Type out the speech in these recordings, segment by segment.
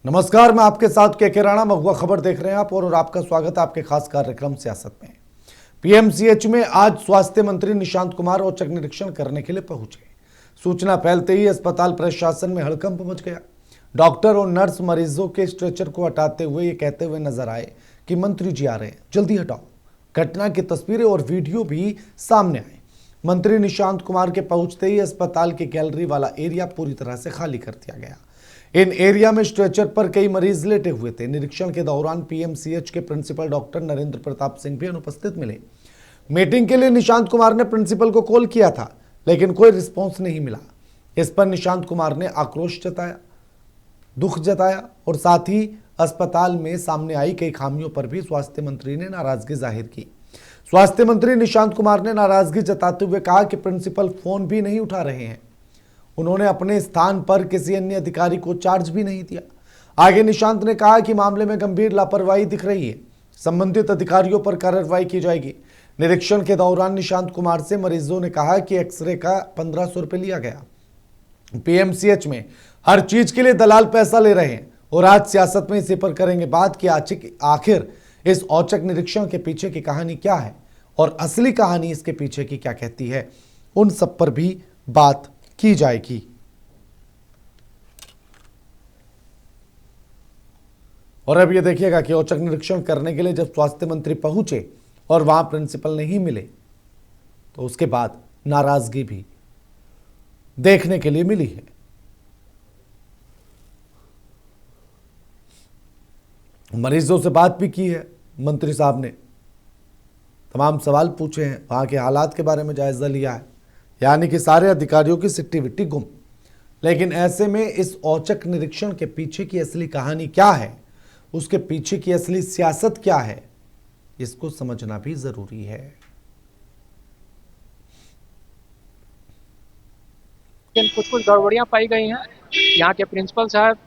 नमस्कार, मैं आपके साथ के राणा। महुआ खबर देख रहे हैं आप और आपका स्वागत है आपके खास कार्यक्रम सियासत में। पीएमसीएच में आज स्वास्थ्य मंत्री निशांत कुमार औचक निरीक्षण करने के लिए पहुंचे। सूचना फैलते ही अस्पताल प्रशासन में हड़कंप मच गया। डॉक्टर और नर्स मरीजों के स्ट्रेचर को हटाते हुए ये कहते हुए नजर आए कि मंत्री जी आ रहे हैं, जल्दी हटाओ। घटना की तस्वीरें और वीडियो भी सामने आए। मंत्री निशांत कुमार के पहुंचते ही अस्पताल के गैलरी वाला एरिया पूरी तरह से खाली कर दिया गया। इन एरिया में स्ट्रेचर पर कई मरीज लेटे हुए थे। निरीक्षण के दौरान पीएमसीएच के प्रिंसिपल डॉक्टर नरेंद्र प्रताप सिंह भी अनुपस्थित मिले। मीटिंग के लिए निशांत कुमार ने प्रिंसिपल को कॉल किया था, लेकिन कोई रिस्पॉन्स नहीं मिला। इस पर निशांत कुमार ने आक्रोश जताया, दुख जताया और साथ ही अस्पताल में सामने आई कई खामियों पर भी स्वास्थ्य मंत्री ने नाराजगी जाहिर की। स्वास्थ्य मंत्री निशांत कुमार ने नाराजगी जताते हुए कहा कि प्रिंसिपल फोन भी नहीं उठा रहे हैं। उन्होंने अपने स्थान पर किसी अन्य अधिकारी को चार्ज भी नहीं दिया। आगे निशांत ने कहा कि मामले में गंभीर लापरवाही दिख रही है, संबंधित अधिकारियों पर कार्रवाई की जाएगी। निरीक्षण के दौरान निशांत कुमार से मरीजों ने कहा कि एक्सरे का 1500 रुपये लिया गया। पीएमसीएच में हर चीज के लिए दलाल पैसा ले रहे हैं और आज सियासत में इसी पर करेंगे बात कि आखिर इस औचक निरीक्षण के पीछे की कहानी क्या है और असली कहानी इसके पीछे की क्या कहती है, उन सब पर भी बात की जाएगी। और अब ये देखिएगा कि औचक निरीक्षण करने के लिए जब स्वास्थ्य मंत्री पहुंचे और वहां प्रिंसिपल नहीं मिले तो उसके बाद नाराजगी भी देखने के लिए मिली है। मरीजों से बात भी की है मंत्री साहब ने, तमाम सवाल पूछे हैं, वहां के हालात के बारे में जायजा लिया है। यानी कि सारे अधिकारियों की सिट्टी विट्टी गुम। लेकिन ऐसे में इस औचक निरीक्षण के पीछे की असली कहानी क्या है, उसके पीछे की असली सियासत क्या है, इसको समझना भी जरूरी है। कुछ गड़बड़ियां पाई गई हैं। यहाँ के प्रिंसिपल साहब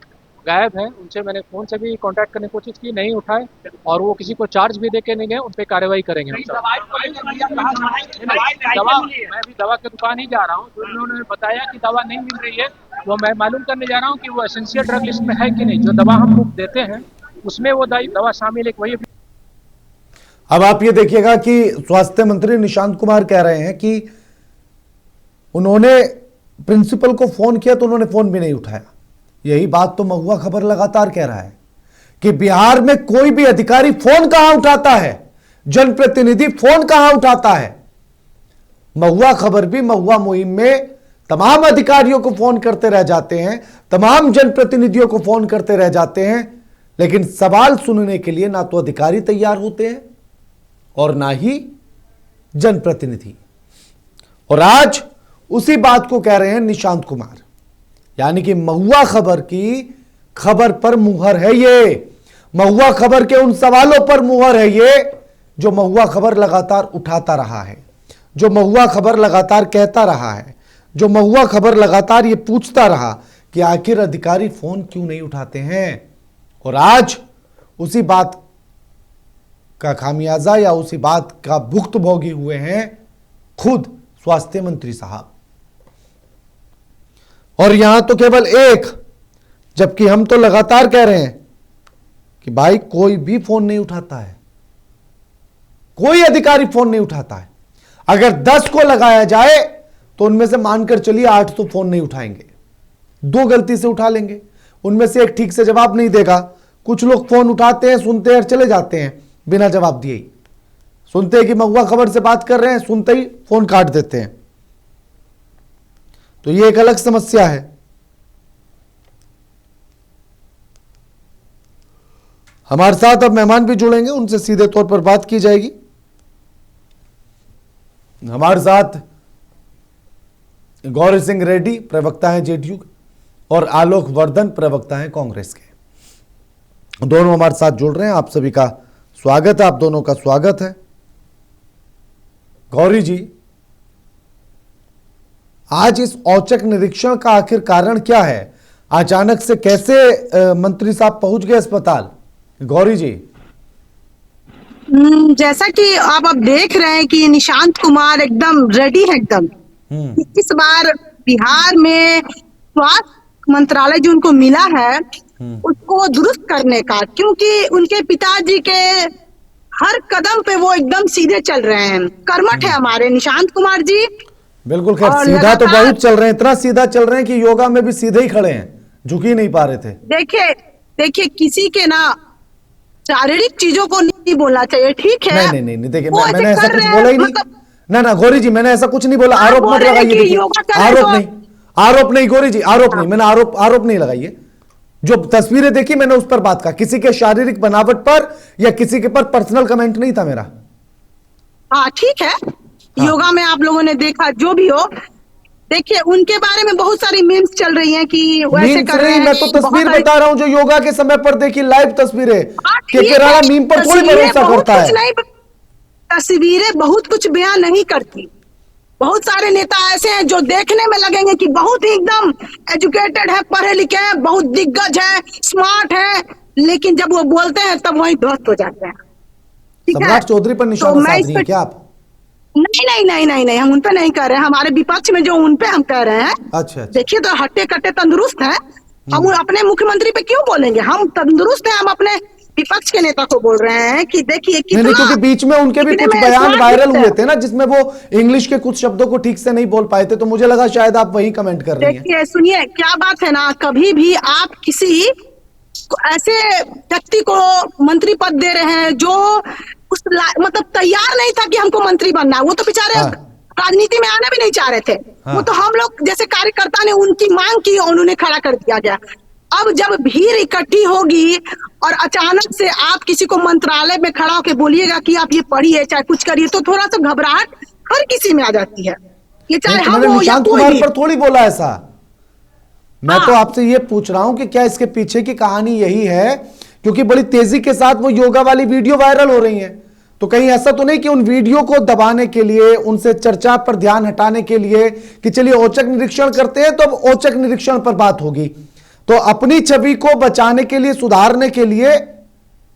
गायब हैं। उनसे मैंने फोन से भी कांटेक्ट करने की कोशिश की, नहीं उठाए और वो किसी को चार्ज भी देके नहीं गए। उन पे कार्रवाई करेंगे। मैं भी दवा की दुकान ही जा रहा हूँ, तो उन्होंने बताया कि दवा नहीं मिल रही है। वो मैं मालूम करने जा रहा हूँ कि वो एसेंशियल ड्रग लिस्ट में है कि नहीं। जो दवा हम लोग देते हैं उसमें वो दवा शामिल है, वही। अब आप ये देखिएगा कि स्वास्थ्य मंत्री निशांत कुमार कह रहे हैं कि उन्होंने प्रिंसिपल को फोन किया तो उन्होंने फोन भी नहीं उठाया। यही बात तो महुआ खबर लगातार कह रहा है कि बिहार में कोई भी अधिकारी फोन कहां उठाता है, जनप्रतिनिधि फोन कहां उठाता है। महुआ खबर भी महुआ मुहिम में तमाम अधिकारियों को फोन करते रह जाते हैं, तमाम जनप्रतिनिधियों को फोन करते रह जाते हैं, लेकिन सवाल सुनने के लिए ना तो अधिकारी तैयार होते हैं और ना ही जनप्रतिनिधि। और आज उसी बात को कह रहे हैं निशांत कुमार। यानी कि महुआ खबर की खबर पर मुहर है ये, महुआ खबर के उन सवालों पर मुहर है ये जो महुआ खबर लगातार उठाता रहा है, जो महुआ खबर लगातार कहता रहा है, जो महुआ खबर लगातार ये पूछता रहा कि आखिर अधिकारी फोन क्यों नहीं उठाते हैं। और आज उसी बात का खामियाजा या उसी बात का भुक्तभोगी हुए हैं खुद स्वास्थ्य मंत्री साहब। और यहां तो केवल एक, जबकि हम तो लगातार कह रहे हैं कि भाई कोई भी फोन नहीं उठाता है, कोई अधिकारी फोन नहीं उठाता है। अगर 10 को लगाया जाए तो उनमें से मानकर चलिए 8 तो फोन नहीं उठाएंगे, 2 गलती से उठा लेंगे, उनमें से एक ठीक से जवाब नहीं देगा। कुछ लोग फोन उठाते हैं, सुनते हैं और चले जाते हैं बिना जवाब दिए ही। सुनते हैं कि महुआ खबर से बात कर रहे हैं, सुनते ही फोन काट देते हैं। तो ये एक अलग समस्या है। हमारे साथ अब मेहमान भी जुड़ेंगे, उनसे सीधे तौर पर बात की जाएगी। हमारे साथ गौरी सिंह रेड्डी प्रवक्ता हैं जेडीयू के और आलोक वर्धन प्रवक्ता हैं कांग्रेस के। दोनों हमारे साथ जुड़ रहे हैं। आप सभी का स्वागत है, आप दोनों का स्वागत है। गौरी जी, आज इस औचक निरीक्षण का आखिर कारण क्या है? अचानक से कैसे मंत्री साहब पहुंच गए अस्पताल? गौरी जी, जैसा कि आप अब देख रहे हैं कि निशांत कुमार एकदम रेडी है। एकदम इस बार बिहार में स्वास्थ्य मंत्रालय जो उनको मिला है उसको दुरुस्त करने का, क्योंकि उनके पिताजी के हर कदम पे वो एकदम सीधे चल रहे हैं। कर्मठ है हमारे निशांत कुमार जी। बिल्कुल। खैर और सीधा तो लगातार- बहुत चल रहे हैं, इतना सीधा चल रहे हैं कि योगा में भी सीधे ही खड़े हैं, झुक ही नहीं पा रहे थे। देखिए देखिए, किसी के ना शारीरिक चीजों को नहीं बोलना चाहिए, ठीक है। नहीं नहीं नहीं नहीं, देखिए वो ऐसे मैंने ऐसा कर कुछ रहे बोला हैं, ही नहीं। मतलब ना ना गौरी जी, मैंने ऐसा कुछ नहीं बोला। आप आरोप बोल मत रहे हैं लगाइए। कि देखिए योगा कर रहे आरोप तो- नहीं, आरोप नहीं गौरी जी, आरोप नहीं। मैंने आरोप नहीं लगाइए। जो तस्वीरें देखी मैंने उस पर बात कहा, किसी के शारीरिक बनावट पर या किसी के पर पर्सनल कमेंट नहीं था मेरा। हाँ ठीक है। योगा में आप लोगों ने देखा, जो भी हो, देखिए उनके बारे में बहुत सारी मीम्स चल रही हैं कि वो ऐसे मीम्स कर रहे नहीं, हैं। मैं तो बहुत तस्वीर सारी- बता रहा हूं जो योगा के समय पर देखी, लाइव तस्वीरें। हाँ, के ठीक है, राणा मीम पर थोड़ी तस्वीरें भरोसा बहुत करता कुछ है। नहीं, तस्वीरें बहुत कुछ बयान नहीं करती। बहुत सारे नेता ऐसे हैं जो देखने में लगेंगे कि बहुत ही एकदम एजुकेटेड है, पढ़े लिखे हैं, बहुत दिग्गज है, स्मार्ट है, लेकिन जब वो बोलते हैं तब वहीं ध्वस्त हो जाते हैं। ठीक है, सम्राट चौधरी पर तो निशाना मैं साध इस रही है पे क्या आप? नहीं नहीं नहीं नहीं नहीं, हम उन पे नहीं कर रहे हैं। हमारे विपक्ष में जो उन पे हम कह रहे हैं, अच्छा अच्छा। देखिए तो हट्टे कट्टे तंदुरुस्त है। हम अपने मुख्यमंत्री पे क्यों बोलेंगे? हम तंदुरुस्त हैं, हम अपने विपक्ष के नेता को बोल रहे हैं कि देखिए नहीं कितना, नहीं, क्योंकि बीच में उनके भी कितने कुछ में बयान smart वायरल है। हुए थे ना, जिसमें वो इंग्लिश के कुछ शब्दों को ठीक से नहीं बोल पाए थे, तो मुझे लगा शायद आप वही कमेंट कर रही हैं। देखिए सुनिए, क्या बात है ना, कभी भी आप किसी ऐसे व्यक्ति को मंत्री पद दे रहे हैं जो मतलब तैयार नहीं था कि हमको मंत्री बनना है। वो तो बेचारे हाँ। राजनीति में आना भी नहीं चाह रहे थे। हाँ। वो तो हम लोग जैसे कार्यकर्ता ने उनकी मांग की और उन्हें खड़ा कर दिया गया। अब जब भीड़ इकट्ठी होगी और अचानक से आप किसी को मंत्रालय में खड़ा होकर बोलिएगा कि आप ये पढ़िए चाहे कुछ करिए, तो थोड़ा सा घबराहट हर किसी में आ जाती है। ये चाहे नहीं, तो हम मैंने हो या निशांत कोई कुमार भी। पर थोड़ी बोला ऐसा। मैं हाँ। तो आपसे ये पूछ रहा हूं कि क्या इसके पीछे की कहानी यही है, क्योंकि बड़ी तेजी के साथ वो योगा वाली वीडियो वायरल हो रही है, तो कहीं ऐसा तो नहीं कि उन वीडियो को दबाने के लिए, उनसे चर्चा पर ध्यान हटाने के लिए कि चलिए औचक निरीक्षण करते हैं, तो अब औचक निरीक्षण पर बात होगी, तो अपनी छवि को बचाने के लिए, सुधारने के लिए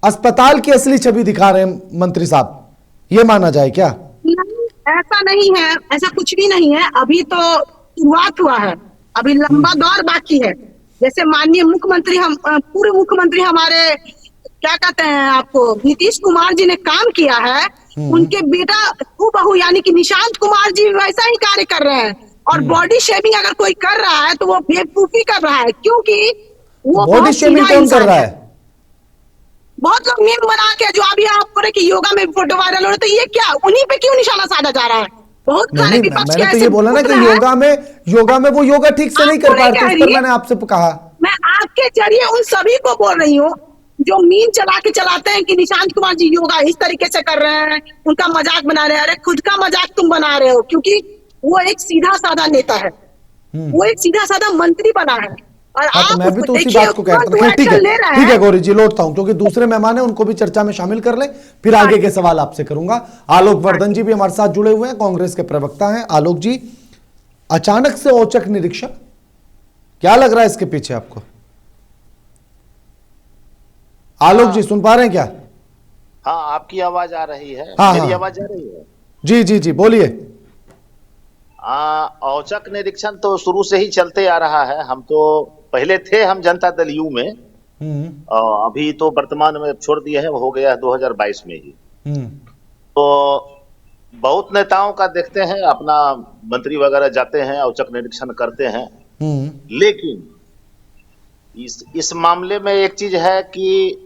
अस्पताल की असली छवि दिखा रहे हैं मंत्री साहब, ये माना जाए क्या? नहीं, ऐसा नहीं है, ऐसा कुछ भी नहीं है। अभी तो शुरुआत हुआ है, अभी लंबा दौर बाकी है। जैसे माननीय मुख्यमंत्री, हम पूर्व मुख्यमंत्री हमारे क्या कहते हैं आपको, नीतीश कुमार जी ने काम किया है। उनके बेटा बहू यानी कि निशांत कुमार जी वैसा ही कार्य कर रहे हैं। और बॉडी शेमिंग अगर कोई कर रहा है तो वो बेवकूफी कर रहा है, क्योंकि वो बॉडी बहुत शेमिंग सीधा कौन कर इंसान रहा है। है? बहुत लोग मीम बना के, जो अभी आप बोले कि योगा में फोटो वायरल हो रहे, तो ये क्या उन्हीं पे क्यों निशाना साधा जा रहा है? बहुत नहीं सारे नहीं, विपक्ष मैंने के तो ऐसे ये बोला ना कि पुत्र हैं। योगा में वो योगा ठीक से नहीं कर आपको पा नहीं रहे थे, कह उस रही पर है। मैंने आपसे कहा। मैं आपके जरिए उन सभी को बोल रही हूँ जो मीम चला के चलाते हैं कि निशांत कुमार जी योगा इस तरीके से कर रहे हैं, उनका मजाक बना रहे हैं। अरे खुद का मजाक तुम बना रहे हो, क्योंकि वो एक सीधा साधा नेता है, वो एक सीधा साधा मंत्री बना है। और हाँ, तो आप मैं भी उसको तो उसी देखिए, बात को कहता तुरंत था। वो ठीक है, एक्शन ले रहे ठीक है हैं। गौरी जी, लौटता हूं, क्योंकि दूसरे मेहमान हैं, उनको भी चर्चा में शामिल कर लें, फिर आगे के सवाल आपसे करूंगा। आलोक वर्धन जी भी हमारे साथ जुड़े हुए हैं, कांग्रेस के प्रवक्ता हैं। आलोक जी, अचानक से औचक निरीक्षण, क्या लग रहा है इसके पीछे आपको? आलोक जी सुन पा रहे हैं क्या? हाँ, आपकी आवाज आ रही है। हाँ, मेरी हाँ। आवाज आ रही है? जी जी जी, बोलिए। औचक निरीक्षण तो शुरू से ही चलते आ रहा है। हम तो पहले थे, हम जनता दल यू में, अभी तो वर्तमान में छोड़ दिया है, वो हो गया है 2022 में ही। तो बहुत नेताओं का देखते हैं, अपना मंत्री वगैरह जाते हैं, औचक निरीक्षण करते हैं, लेकिन इस मामले में एक चीज है कि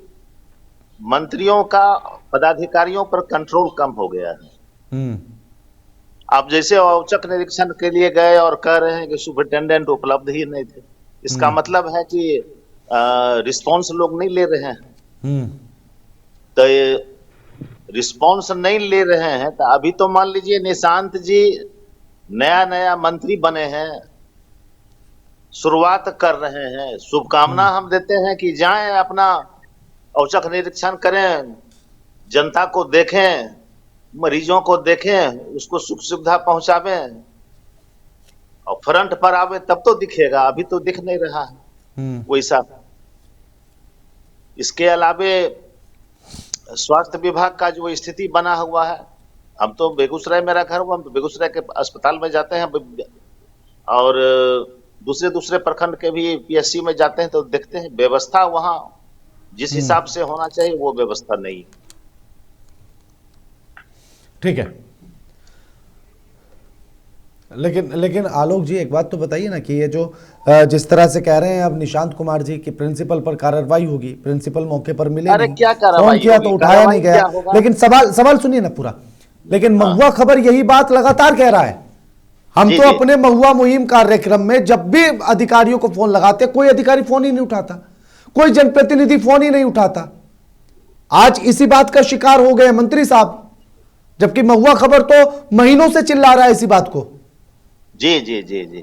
मंत्रियों का पदाधिकारियों पर कंट्रोल कम हो गया है। अब जैसे औचक निरीक्षण के लिए गए और कह रहे हैं कि सुपरिटेंडेंट उपलब्ध ही नहीं थे, इसका मतलब है कि रिस्पॉन्स लोग नहीं ले रहे हैं। तो रिस्पॉन्स नहीं ले रहे हैं, तो अभी तो मान लीजिए निशांत जी नया नया मंत्री बने हैं, शुरुआत कर रहे हैं, शुभकामना हम देते हैं कि जाएं अपना औचक निरीक्षण करें, जनता को देखें, मरीजों को देखें, उसको सुख सुविधा पहुंचावें और फ्रंट पर आवे, तब तो दिखेगा। अभी तो दिख नहीं रहा है वैसा। इसके अलावे स्वास्थ्य विभाग का जो स्थिति बना हुआ है, हम तो बेगूसराय, मेरा घर हुआ, हम तो बेगूसराय के अस्पताल में जाते हैं और दूसरे दूसरे प्रखंड के भी पीएससी में जाते हैं तो देखते हैं व्यवस्था वहां जिस हिसाब से होना चाहिए वो व्यवस्था नहीं। ठीक है, लेकिन आलोक जी एक बात तो बताइए ना कि ये जो जिस तरह से कह रहे हैं अब निशांत कुमार जी की प्रिंसिपल पर कार्रवाई होगी, प्रिंसिपल मौके पर मिले अरे नहीं, क्या फोन कार्रवाई किया तो होगी? उठाया नहीं क्या गया। होगा? लेकिन सवाल सुनिए ना पूरा। लेकिन महुआ खबर यही बात लगातार कह रहा है। हम जी, तो जी। अपने महुआ मुहिम कार्यक्रम में जब भी अधिकारियों को फोन लगाते, कोई अधिकारी फोन ही नहीं उठाता, कोई जनप्रतिनिधि फोन ही नहीं उठाता। आज इसी बात का शिकार हो गए मंत्री साहब, जबकि महुआ खबर तो महीनों से चिल्ला रहा है इसी बात को। जी जी जी जी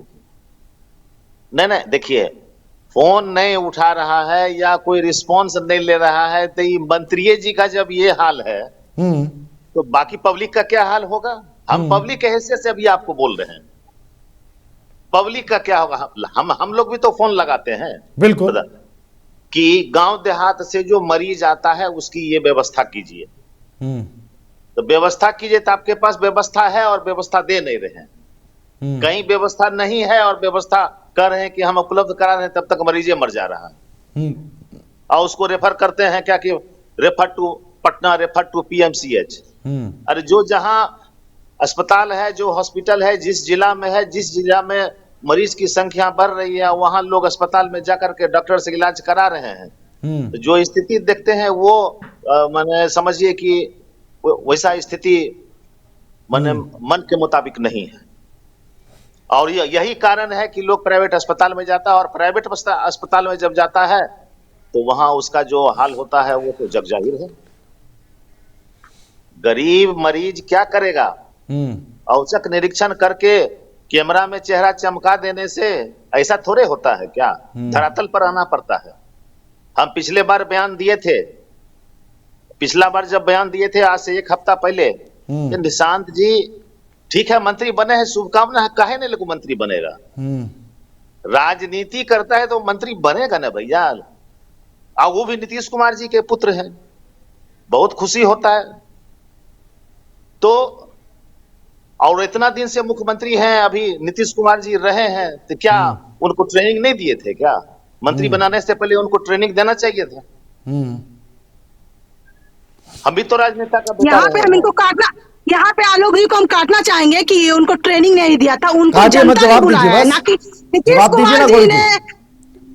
नहीं देखिए, फोन नहीं उठा रहा है या कोई रिस्पॉन्स नहीं ले रहा है तो ये मंत्री जी का जब ये हाल है तो बाकी पब्लिक का क्या हाल होगा? हम पब्लिक के हैसियत से अभी आपको बोल रहे हैं, पब्लिक का क्या होगा? हम लोग भी तो फोन लगाते हैं बिल्कुल कि गांव देहात से जो मरीज आता है उसकी ये व्यवस्था कीजिए। तो व्यवस्था कीजिए तो आपके पास व्यवस्था है और व्यवस्था दे नहीं रहे हैं। कहीं व्यवस्था नहीं है और व्यवस्था कर रहे हैं कि हम उपलब्ध करा रहे हैं, तब तक मरीज मर जा रहा है और उसको रेफर करते हैं क्या कि refer to Patna, refer to PMCH. अरे जो जहां अस्पताल है, जो हॉस्पिटल है, जिस जिला में है, जिस जिला में मरीज की संख्या बढ़ रही है वहां लोग अस्पताल में जाकर के डॉक्टर से इलाज करा रहे हैं। तो जो स्थिति देखते हैं वो माने समझिए कि वैसा स्थिति माने मन के मुताबिक नहीं है और यही कारण है कि लोग प्राइवेट अस्पताल में जाता है और प्राइवेट अस्पताल में जब जाता है तो वहां उसका जो हाल होता है वो तो जग जाहिर है। गरीब मरीज क्या करेगा? औचक निरीक्षण करके कैमरा में चेहरा चमका देने से ऐसा थोड़े होता है क्या? धरातल पर आना पड़ता है। हम पिछले बार बयान दिए थे, पिछला बार जब बयान दिए थे आज से 1 हफ्ता पहले कि निशांत जी ठीक है मंत्री बने हैं, शुभकामना है, काहे नहीं लोग मंत्री बनेगा? राजनीति करता है तो मंत्री बनेगा ना भैया। और वो भी नीतीश कुमार जी के पुत्र हैं, बहुत खुशी होता है। तो और इतना दिन से मुख्यमंत्री हैं, अभी नीतीश कुमार जी रहे हैं तो क्या उनको ट्रेनिंग नहीं दिए थे क्या? मंत्री बनाने से पहले उनको ट्रेनिंग देना चाहिए था। हम भी तो राजनेता का यहाँ पे हम इनको काटना, यहाँ पे आलोक जी को हम काटना चाहेंगे कि उनको ट्रेनिंग नहीं दिया था, उनको जनता ने बुलाया है, ना कि नीतीश कुमार जी ने।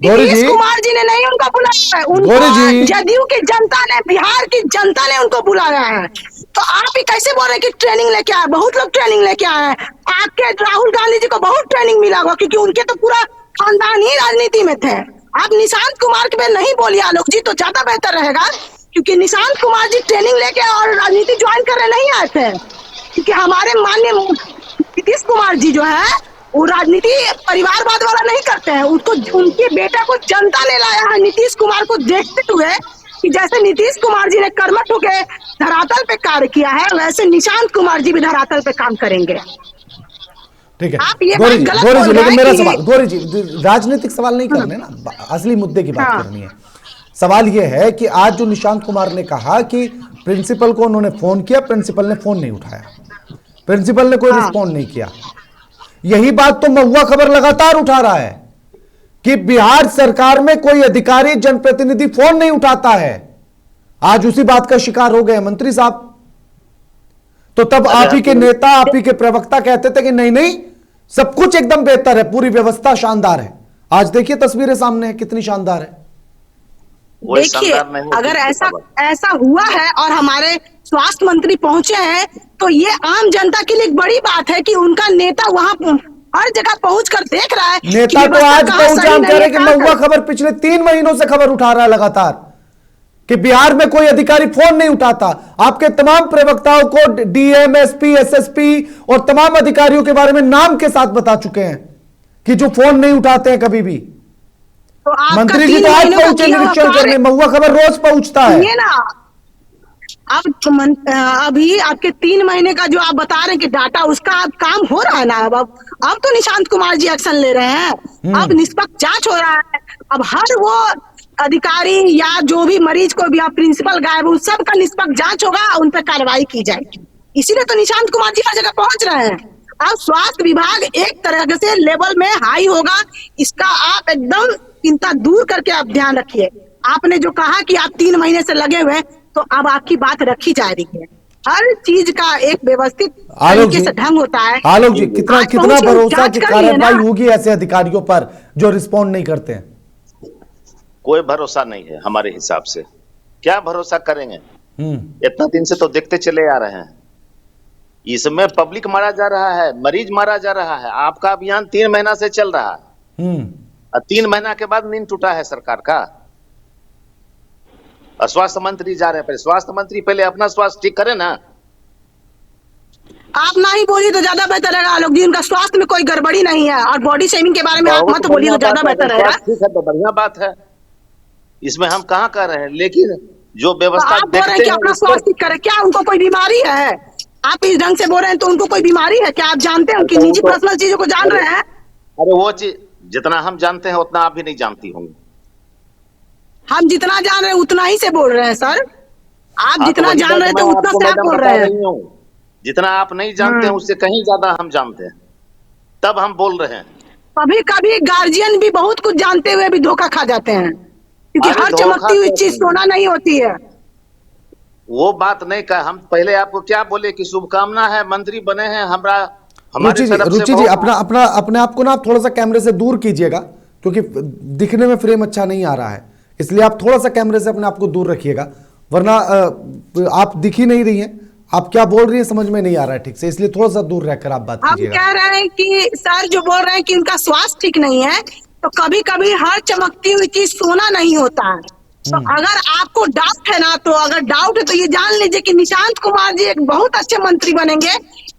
नीतीश कुमार जी ने नहीं उनको बुलाया है, उनको जदयू की जनता ने, बिहार की जनता ने उनको बुलाया है। तो आप ही कैसे बोल रहे हैं कि ट्रेनिंग लेके आए? बहुत लोग ट्रेनिंग लेके आए हैं। आपके राहुल गांधी जी को बहुत ट्रेनिंग मिला होगा क्योंकि उनके तो पूरा खानदान ही राजनीति में थे। आप निशांत कुमार के पे नहीं बोलिए आलोक जी, तो ज्यादा बेहतर रहेगा, क्योंकि निशांत कुमार जी ट्रेनिंग लेके और राजनीति ज्वाइन करने नहीं आए थे। क्योंकि हमारे माननीय नीतीश कुमार जी जो है वो राजनीति परिवारवाद वाला नहीं करते हैं। उसको, उनके बेटा को जनता ने लाया है नीतीश कुमार को देखते हुए कि जैसे नीतीश कुमार जी ने कर्मठ होकर धरातल पे कार्य किया है वैसे निशांत कुमार जी भी धरातल पे काम करेंगे। ठीक है आप ये गौरी बात जी, गलत बोल रहे लेकिन हैं मेरा कि- सवाल, गौरी जी राजनीतिक सवाल नहीं करने ना, असली मुद्दे की बात करनी है। सवाल यह है कि आज जो निशांत कुमार ने कहा कि प्रिंसिपल को उन्होंने फोन किया, प्रिंसिपल ने फोन नहीं उठाया, प्रिंसिपल ने कोई रिस्पॉन्ड नहीं किया। यही बात तो महुआ खबर लगातार उठा रहा है कि बिहार सरकार में कोई अधिकारी, जनप्रतिनिधि फोन नहीं उठाता है। आज उसी बात का शिकार हो गए मंत्री साहब। तो तब आप ही के नेता, आप ही के प्रवक्ता कहते थे कि नहीं नहीं सब कुछ एकदम बेहतर है, पूरी व्यवस्था शानदार है। आज देखिए तस्वीरें सामने है, कितनी शानदार है। देखिए अगर ऐसा हुआ है और हमारे स्वास्थ्य मंत्री पहुंचे हैं तो ये आम जनता के लिए एक बड़ी बात है कि उनका नेता वहां हर जगह पहुंचकर देख रहा है। नेता तो आज पहुंचा, हम कह रहे हैं कि महुआ खबर पिछले 3 महीनों से खबर उठा रहा है लगातार कि बिहार में कोई अधिकारी फोन नहीं उठाता। आपके तमाम प्रवक्ताओं को डीएम, एसपी, एसएसपी और तमाम अधिकारियों के बारे में नाम के साथ बता चुके हैं कि जो फोन नहीं उठाते हैं कभी भी। तो मंत्री जी तो आज पहुंचे निरीक्षण करने, महुआ खबर रोज पहुंचता है। ये ना अब अभी आपके 3 महीने का जो आप बता रहे हैं कि डाटा, उसका अब काम हो रहा है ना। अब तो निशांत कुमार जी एक्शन ले रहे हैं, अब निष्पक्ष जांच हो रहा है। अब हर वो अधिकारी या जो भी मरीज को भी आप प्रिंसिपल गायब, उन सब का निष्पक्ष जांच होगा, उन पर कार्रवाई की जाएगी। इसीलिए तो निशांत कुमार जी हर जगह पहुंच रहे हैं। अब स्वास्थ्य विभाग एक तरह से लेवल में हाई होगा, इसका आप एकदम चिंता दूर करके आप ध्यान रखिए। आपने जो कहा कि आप 3 महीने से लगे हुए, तो अब आपकी बात रखी जा रही है। हर चीज का एक व्यवस्थित तरीके से ढंग होता है। आलोक जी, कितना भरोसा की कार्रवाई होगी ऐसे अधिकारियों पर जो रिस्पॉन्ड नहीं करते हैं? कोई भरोसा नहीं है हमारे हिसाब से। क्या भरोसा करेंगे? इतना दिन से तो देखते चले आ रहे हैं। इसमें पब्लिक मारा जा रहा है, मरीज मारा जा रहा है। आपका अभियान 3 महीना से चल रहा है और 3 महीना के बाद नींद टूटा है सरकार का। स्वास्थ्य मंत्री जा रहे हैं, स्वास्थ्य मंत्री पहले अपना स्वास्थ्य ठीक करे ना। आप ना ही बोलिए तो ज्यादा बेहतर रहेगा आलोक जी। उनका स्वास्थ्य में कोई गड़बड़ी नहीं है, और बॉडी शेमिंग के बारे में आप मत बोलिए तो ज्यादा बेहतर रहेगा। ठीक है तो बढ़िया बात है, इसमें हम कहाँ कर रहे हैं, लेकिन जो व्यवस्था आप बोल रहे हैं कि अपना स्वास्थ्य ठीक करे, क्या उनको कोई बीमारी है? आप इस ढंग से बोल रहे हैं तो उनको कोई बीमारी है क्या? आप जानते हैं उनकी निजी पर्सनल चीजों को जान रहे हैं? अरे वो चीज जितना हम जानते हैं उतना आप भी नहीं जानती होंगी। हम जितना जान रहे हैं उतना ही से बोल रहे हैं सर। आप जितना जान रहे हैं तो उतना से आप बोल रहे हैं। जितना आप नहीं जानते हैं उससे कहीं ज्यादा हम जानते हैं, तब हम बोल रहे हैं। कभी कभी गार्जियन भी बहुत कुछ जानते हुए भी धोखा खा जाते हैं, क्योंकि हर चमकती हुई चीज सोना नहीं होती है। वो बात नहीं कहा हम पहले आपको क्या बोले कि शुभकामना है, मंत्री बने हैं रुचि जी अपने आप को ना आप थोड़ा सा कैमरे से दूर कीजिएगा, क्योंकि दिखने में फ्रेम अच्छा नहीं आ रहा है, इसलिए आप थोड़ा सा कैमरे से अपने आप को दूर रखिएगा, वरना आप दिख ही नहीं रही हैं। आप क्या बोल रही हैं समझ में नहीं आ रहा है ठीक से, इसलिए थोड़ा सा दूर रहकर आप बात कीजिएगा। हम कह रहे हैं कि सर जो बोल रहे हैं कि उनका स्वास्थ्य ठीक नहीं है, तो कभी कभी हर चमकती हुई चीज सोना नहीं होता है। तो अगर आपको डाउट है ना, तो अगर डाउट है तो ये जान लीजिए कि निशांत कुमार जी एक बहुत अच्छे मंत्री बनेंगे,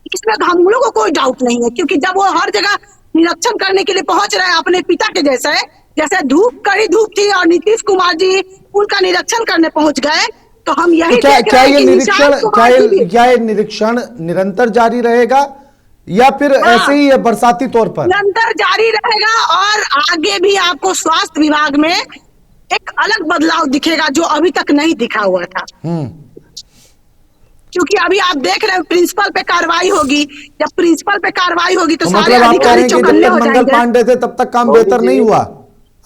इसमें हम लोगों को कोई डाउट नहीं है। क्योंकि जब वो हर जगह निरीक्षण करने के लिए पहुंच रहे हैं अपने पिता के जैसे, जैसे कड़ी धूप थी और नीतीश कुमार जी उनका निरीक्षण करने पहुंच गए, तो हम यही क्या ये निरीक्षण निरंतर जारी रहेगा या फिर ऐसे ही बरसाती तौर पर? निरंतर जारी रहेगा, और आगे भी आपको स्वास्थ्य विभाग में एक अलग बदलाव दिखेगा जो अभी तक नहीं दिखा हुआ था। क्योंकि अभी आप देख रहे हैं प्रिंसिपल पे कार्रवाई होगी, जब प्रिंसिपल पे कार्रवाई होगी तो सारे अधिकारी चौकन्ने हो जाएंगे। मंगल पांडे थे तब तक काम बेहतर नहीं हुआ,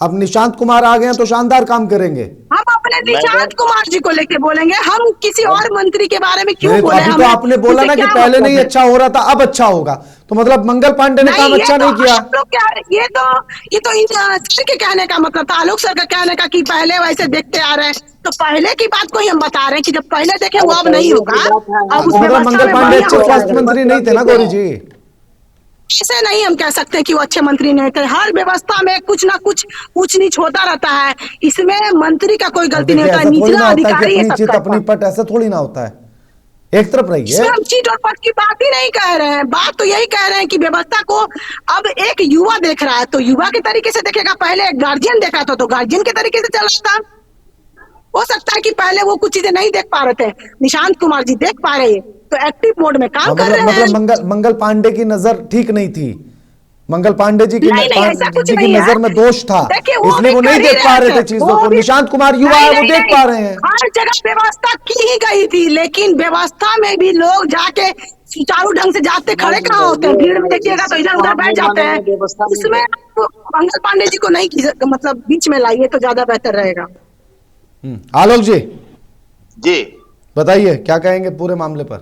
अब निशांत कुमार आ गए हैं तो शानदार काम करेंगे। हम अपने निशांत कुमार जी को लेके बोलेंगे, हम किसी और मंत्री के बारे में क्यों बोले? अभी तो आपने बोला ना कि पहले नहीं अच्छा हो रहा था, अब अच्छा होगा, तो मतलब मंगल पांडे ने काम अच्छा नहीं किया। ये तो सर के कहने का मतलब था, आलोक सर का कहने का कि पहले वैसे देखते आ रहे हैं, तो पहले की बात को ही हम बता रहे हैं कि जब पहले देखे वो अब नहीं होगा। अब मंगल पांडे अच्छे स्वास्थ्य मंत्री नहीं थे ना गौरी जी? ऐसे नहीं हम कह सकते कि वो अच्छे मंत्री नहीं थे। हर व्यवस्था में कुछ ना कुछ ऊंच नीच होता रहता है, इसमें मंत्री का कोई गलती नहीं होता है। निचला अधिकारी अपनी पट ऐसा थोड़ी ना होता है, एक तरफ रहिए। हम चीट और पट की बात ही नहीं कह रहे हैं, बात तो यही कह रहे हैं कि व्यवस्था को अब एक युवा देख रहा है तो युवा के तरीके से देखेगा। पहले गार्जियन देखा था तो गार्जियन के तरीके से चल रहा था। हो सकता है कि पहले वो कुछ चीजें नहीं देख पा रहे थे, निशांत कुमार जी देख पा रहे हैं, तो एक्टिव मोड में काम कर रहे हैं। मतलब मंगल पांडे की नजर ठीक नहीं थी, मंगल पांडे जी की नजर में दोष था, इसलिए वो नहीं देख पा रहे थे चीजों को। निशांत कुमार युवा है, वो देख पा रहे हैं। हर जगह व्यवस्था की ही गई थी, लेकिन व्यवस्था में भी लोग जाके सुचारू ढंग से जाते खड़े कहाँ होते हैं? भीड़ में देखिएगा तो इधर उधर बैठ जाते हैं। इसमें मंगल पांडे जी को नहीं मतलब बीच में लाइए तो ज्यादा बेहतर रहेगा। आलोक जी जी बताइए क्या कहेंगे पूरे मामले पर?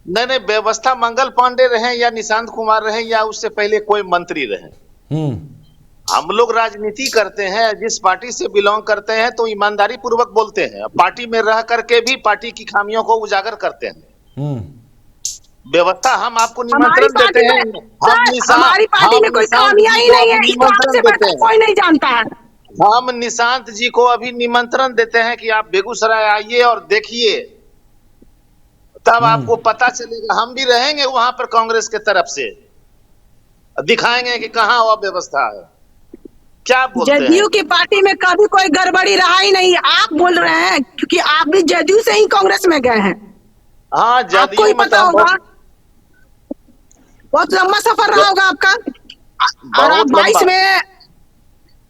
नहीं, व्यवस्था मंगल पांडे रहे या निशांत कुमार रहे या उससे पहले कोई मंत्री रहे, हम लोग राजनीति करते हैं, जिस पार्टी से बिलोंग करते हैं तो ईमानदारी पूर्वक बोलते हैं, पार्टी में रह करके भी पार्टी की खामियों को उजागर करते हैं। व्यवस्था हम आपको निमंत्रण देते हैं, हमारी पार्टी में कोई खामियां ही नहीं है, इसको आपसे बढ़कर कोई नहीं जानता है। हम निशांत जी को अभी निमंत्रण देते हैं कि आप बेगूसराय आइए और देखिए, तब आपको पता चलेगा। हम भी रहेंगे वहां पर कांग्रेस के तरफ से, दिखाएंगे कि कहाँ अव्यवस्था है। क्या बोलते हैं? जदयू की पार्टी में कभी कोई गड़बड़ी रहा ही नहीं। आप बोल रहे हैं क्योंकि आप भी जदयू से ही कांग्रेस में गए हैं। हाँ, आपको ही पता होगा, बहुत लंबा सफर रहा होगा आपका। और आप 22 में,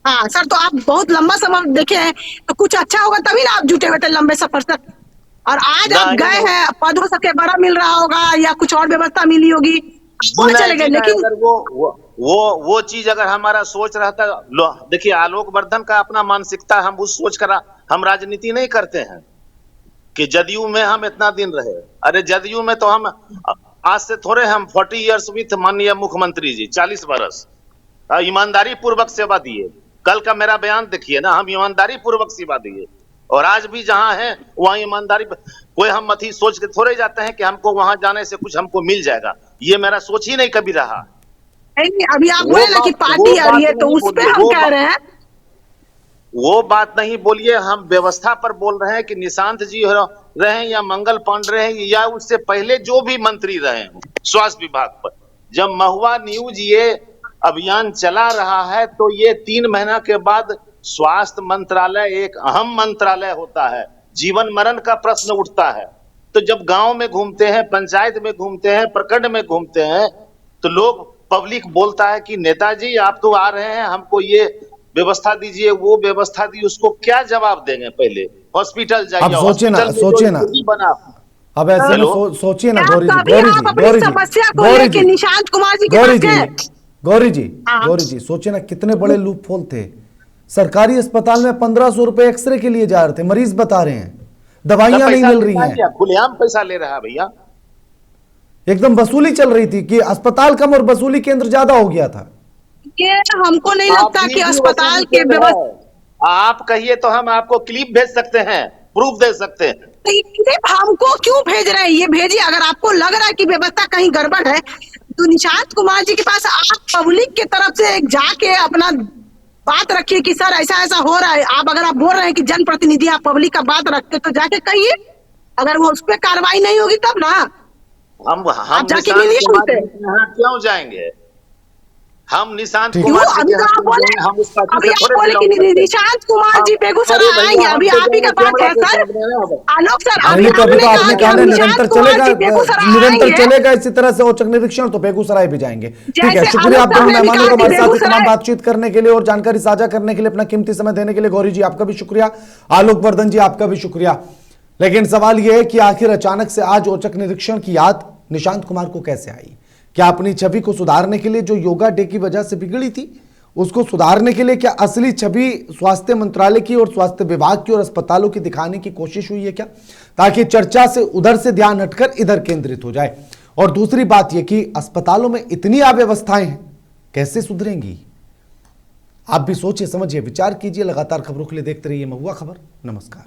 हाँ सर, तो आप बहुत लंबा सफर देखे हैं, तो कुछ अच्छा होगा तभी ना आप जुटे हुए थे लंबे सफर तक। और आज आप गए हैं, पद हो सके बड़ा मिल रहा होगा या कुछ और व्यवस्था मिली होगी, और चले गए, लेकिन अगर वो चीज अगर हमारा सोच रहता, देखिए आलोक वर्धन का अपना मानसिकता, हम उस सोच कर हम राजनीति नहीं करते हैं कि जदयू में हम इतना दिन रहे। अरे जदयू में तो हम आज से थोड़े, हम 40 इयर्स विथ माननीय मुख्यमंत्री जी, 40 बरस ईमानदारी पूर्वक सेवा दिए। कल का मेरा बयान देखिए ना, हम ईमानदारी पूर्वक सेवा दिए और आज भी जहां हैं वहां ईमानदारी। कोई हम मथी सोच के थोड़े जाते हैं कि हमको वहां जाने से कुछ हमको मिल जाएगा, ये मेरा सोच ही नहीं कभी रहा। नहीं, अभी आप बोले ना कि पार्टी आ रही है, तो उस पे हम कह रहे हैं वो बात नहीं बोलिए। हम व्यवस्था पर बोल रहे हैं कि निशांत जी रहे या मंगल पांडे रहे या उससे पहले जो भी मंत्री रहे हो स्वास्थ्य विभाग पर, जब महुआ न्यूज ये अभियान चला रहा है तो ये 3 महीना के बाद स्वास्थ्य मंत्रालय एक अहम मंत्रालय होता है, जीवन मरण का प्रश्न उठता है। तो जब गांव में घूमते हैं, पंचायत में घूमते हैं, प्रखंड में घूमते हैं, तो लोग पब्लिक बोलता है कि नेताजी आप तो आ रहे हैं, हमको ये व्यवस्था दीजिए, वो व्यवस्था दी, उसको क्या जवाब देंगे? पहले हॉस्पिटल जाइए। अब सोचिए ना बना। अब ऐसे में सोचिए ना गौरी जी, निशांत कुमार जी गौरी जी सोचिए ना कितने बड़े लूप होल थे। सरकारी अस्पताल में 1500 रुपए एक्सरे के लिए जा रहे थे, मरीज बता रहे हैं दवाइयां नहीं मिल रही हैं, खुलेआम पैसा ले रहा है भैया। एकदम वसूली चल रही थी कि अस्पताल कम और वसूली केंद्र ज्यादा हो गया था। ये हमको नहीं लगता कि अस्पताल के व्यवस्था, आप कहिए तो हम आपको क्लिप भेज सकते हैं, प्रूफ दे सकते हैं। क्लिप हमको क्यों भेज रहे हैं? ये भेजिए, अगर आपको लग रहा है कि व्यवस्था कहीं गड़बड़ है तो निशांत कुमार जी के पास आप पब्लिक की तरफ से जाके अपना बात रखिए कि सर ऐसा ऐसा हो रहा है। आप अगर आप बोल रहे हैं कि जनप्रतिनिधि आप पब्लिक का बात रखते तो जाके कहिए, अगर वो उस पर कार्रवाई नहीं होगी तब ना हम जाके मिलिए उनसे। क्यों जाएंगे हम? निशांत क्यों कुमार अभी तो आप बोले, अभी आप बोले कि निशांत कुमार जी बेगूसराय आएंगे, अभी आप ही का बात है सर। आलोक सर, अभी तो आपने आपने कहा कहा निरंतर चलेगा इसी तरह से औचक निरीक्षण, तो बेगूसराय भी जाएंगे। ठीक है, शुक्रिया आप दोनों मेहमानों को हमारे साथ तमाम बातचीत करने के लिए और जानकारी साझा करने के लिए, अपना कीमती समय देने के लिए। गौरी जी आपका भी शुक्रिया, आलोक वर्धन जी आपका भी शुक्रिया। लेकिन सवाल यह है कि आखिर अचानक से आज औचक निरीक्षण की याद निशांत कुमार को कैसे आई? क्या अपनी छवि को सुधारने के लिए, जो योगा डे की वजह से बिगड़ी थी, उसको सुधारने के लिए क्या असली छवि स्वास्थ्य मंत्रालय की और स्वास्थ्य विभाग की और अस्पतालों की दिखाने की कोशिश हुई है क्या, ताकि चर्चा से उधर से ध्यान हटकर इधर केंद्रित हो जाए? और दूसरी बात यह कि अस्पतालों में इतनी अव्यवस्थाएं हैं, कैसे सुधरेंगी? आप भी सोचिए, समझिए, विचार कीजिए। लगातार खबरों के लिए देखते रहिए महुआ खबर। नमस्कार।